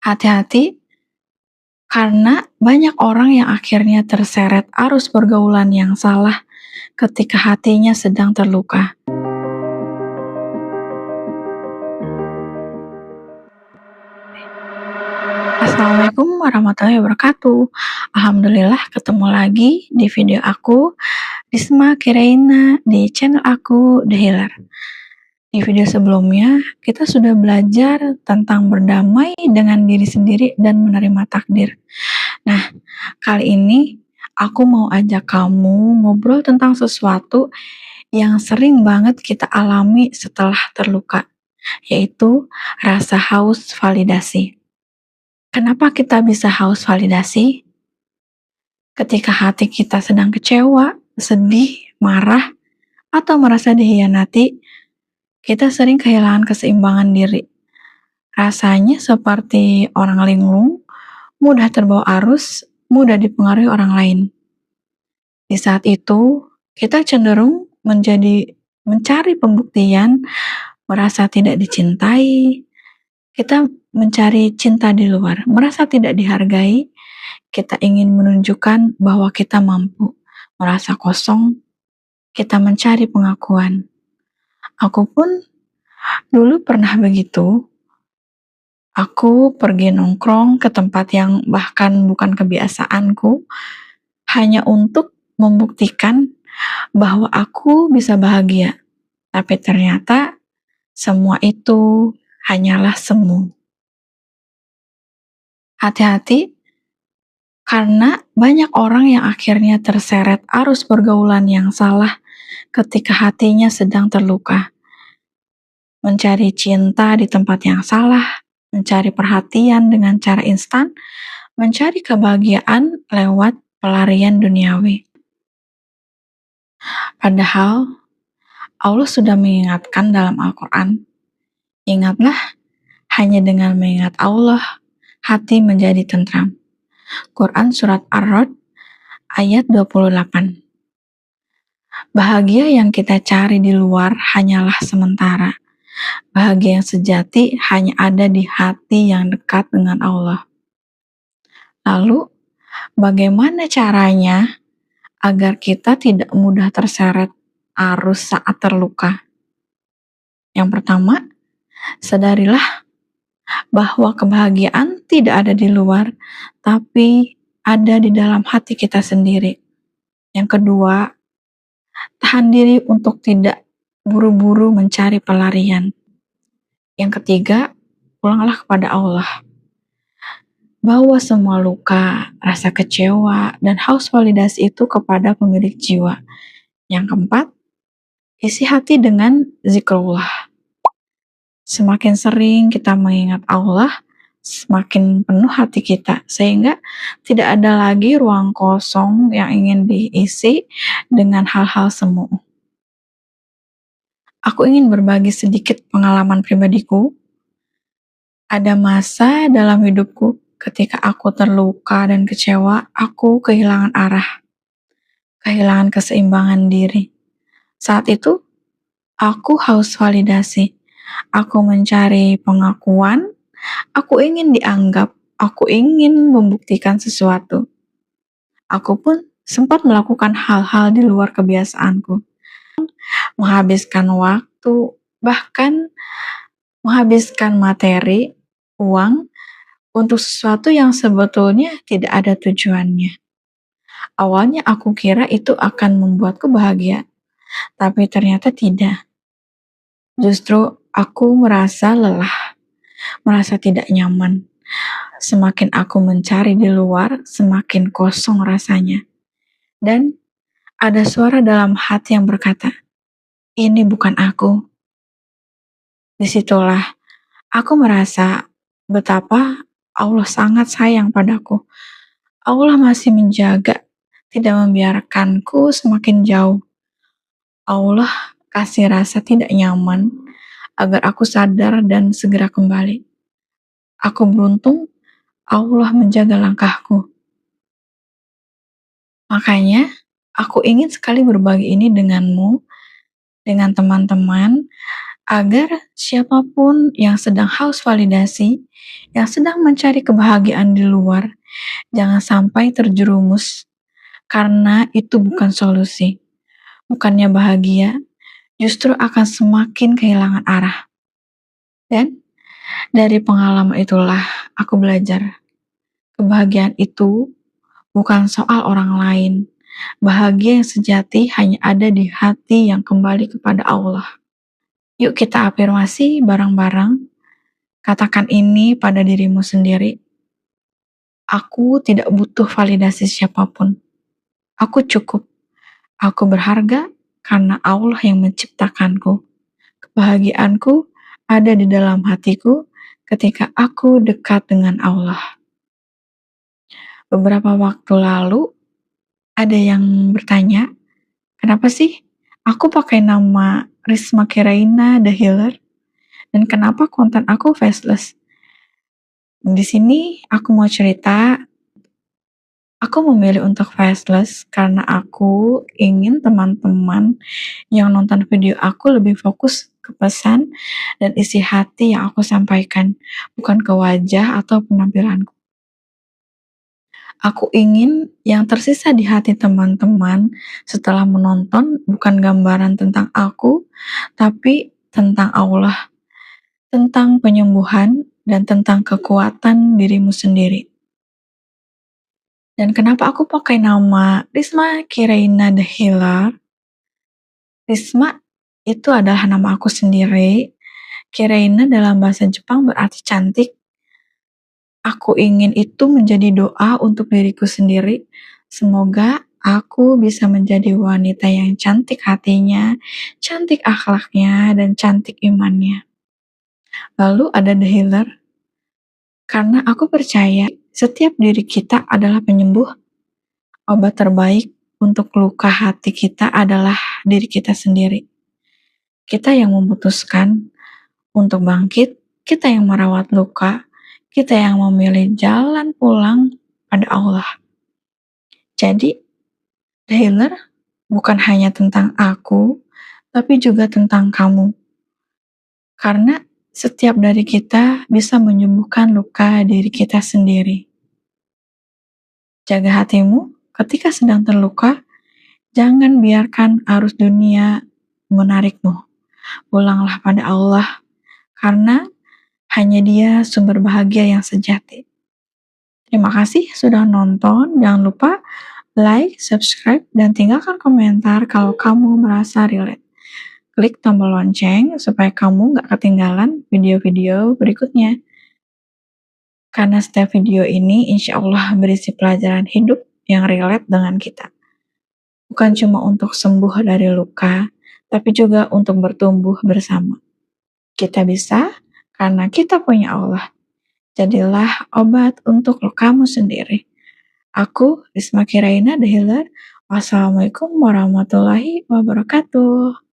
Hati-hati, karena banyak orang yang akhirnya terseret arus pergaulan yang salah ketika hatinya sedang terluka. Assalamualaikum warahmatullahi wabarakatuh. Alhamdulillah ketemu lagi di video aku, Risma Kiraina, di channel aku, The Healer. Di video sebelumnya, kita sudah belajar tentang berdamai dengan diri sendiri dan menerima takdir. Nah, kali ini aku mau ajak kamu ngobrol tentang sesuatu yang sering banget kita alami setelah terluka, yaitu rasa haus validasi. Kenapa kita bisa haus validasi? Ketika hati kita sedang kecewa, sedih, marah, atau merasa dikhianati, kita sering kehilangan keseimbangan diri. Rasanya seperti orang linglung, mudah terbawa arus, mudah dipengaruhi orang lain. Di saat itu, kita cenderung mencari pembuktian, merasa tidak dicintai, kita mencari cinta di luar, merasa tidak dihargai, kita ingin menunjukkan bahwa kita mampu, merasa kosong, kita mencari pengakuan. Aku pun dulu pernah begitu. Aku pergi nongkrong ke tempat yang bahkan bukan kebiasaanku, hanya untuk membuktikan bahwa aku bisa bahagia. Tapi ternyata semua itu hanyalah semu. Hati-hati, karena banyak orang yang akhirnya terseret arus pergaulan yang salah ketika hatinya sedang terluka. Mencari cinta di tempat yang salah, mencari perhatian dengan cara instan, mencari kebahagiaan lewat pelarian duniawi. Padahal Allah sudah mengingatkan dalam Al-Quran, ingatlah, hanya dengan mengingat Allah, hati menjadi tentram. Quran Surat Ar-Rod ayat 28. Bahagia yang kita cari di luar hanyalah sementara. Bahagia yang sejati hanya ada di hati yang dekat dengan Allah. Lalu, bagaimana caranya agar kita tidak mudah terseret arus saat terluka? Yang pertama, sadarilah bahwa kebahagiaan tidak ada di luar, tapi ada di dalam hati kita sendiri. Yang kedua, tahan diri untuk tidak buru-buru mencari pelarian. Yang ketiga, pulanglah kepada Allah. Bawa semua luka, rasa kecewa, dan haus validasi itu kepada pemilik jiwa. Yang keempat, isi hati dengan zikrullah. Semakin sering kita mengingat Allah, semakin penuh hati kita, sehingga tidak ada lagi ruang kosong yang ingin diisi dengan hal-hal semu. Aku ingin berbagi sedikit pengalaman pribadiku. Ada masa dalam hidupku ketika aku terluka dan kecewa, aku kehilangan arah, kehilangan keseimbangan diri. Saat itu, aku haus validasi. Aku mencari pengakuan, aku ingin dianggap, aku ingin membuktikan sesuatu. Aku pun sempat melakukan hal-hal di luar kebiasaanku. Menghabiskan waktu, bahkan menghabiskan materi, uang, untuk sesuatu yang sebetulnya tidak ada tujuannya. Awalnya aku kira itu akan membuatku bahagia, tapi ternyata tidak. Justru aku merasa lelah, merasa tidak nyaman. Semakin aku mencari di luar, semakin kosong rasanya. Dan ada suara dalam hati yang berkata, ini bukan aku. Disitulah aku merasa betapa Allah sangat sayang padaku. Allah masih menjaga, tidak membiarkanku semakin jauh. Allah kasih rasa tidak nyaman agar aku sadar dan segera kembali. Aku beruntung Allah menjaga langkahku. Makanya aku ingin sekali berbagi ini denganmu, dengan teman-teman, agar siapapun yang sedang haus validasi, yang sedang mencari kebahagiaan di luar, jangan sampai terjerumus, karena itu bukan solusi. Bukannya bahagia, justru akan semakin kehilangan arah. Dan dari pengalaman itulah aku belajar, kebahagiaan itu bukan soal orang lain. Bahagia yang sejati hanya ada di hati yang kembali kepada Allah. Yuk kita afirmasi bareng-bareng. Katakan ini pada dirimu sendiri. Aku tidak butuh validasi siapapun. Aku cukup. Aku berharga karena Allah yang menciptakanku. Kebahagiaanku ada di dalam hatiku ketika aku dekat dengan Allah. Beberapa waktu lalu ada yang bertanya, kenapa sih aku pakai nama Risma Kiraina The Healer dan kenapa konten aku faceless? Di sini aku mau cerita, aku memilih untuk faceless karena aku ingin teman-teman yang nonton video aku lebih fokus ke pesan dan isi hati yang aku sampaikan, bukan ke wajah atau penampilanku. Aku ingin yang tersisa di hati teman-teman setelah menonton bukan gambaran tentang aku, tapi tentang Allah, tentang penyembuhan, dan tentang kekuatan dirimu sendiri. Dan kenapa aku pakai nama Risma Kiraina The Healer? Risma itu adalah nama aku sendiri. Kiraina dalam bahasa Jepang berarti cantik. Aku ingin itu menjadi doa untuk diriku sendiri. Semoga aku bisa menjadi wanita yang cantik hatinya, cantik akhlaknya, dan cantik imannya. Lalu ada The Healer, karena aku percaya setiap diri kita adalah penyembuh. Obat terbaik untuk luka hati kita adalah diri kita sendiri. Kita yang memutuskan untuk bangkit, kita yang merawat luka, kita yang memilih jalan pulang pada Allah. Jadi, The Healer bukan hanya tentang aku, tapi juga tentang kamu. Karena setiap dari kita bisa menyembuhkan luka diri kita sendiri. Jaga hatimu ketika sedang terluka, jangan biarkan arus dunia menarikmu. Pulanglah pada Allah, karena hanya Dia sumber bahagia yang sejati. Terima kasih sudah nonton. Jangan lupa like, subscribe, dan tinggalkan komentar kalau kamu merasa relate. Klik tombol lonceng supaya kamu gak ketinggalan video-video berikutnya. Karena setiap video ini insya Allah berisi pelajaran hidup yang relate dengan kita. Bukan cuma untuk sembuh dari luka, tapi juga untuk bertumbuh bersama. Kita bisa karena kita punya Allah. Jadilah obat untuk lukamu sendiri. Aku, Risma Kiraina The Healer. Wassalamualaikum warahmatullahi wabarakatuh.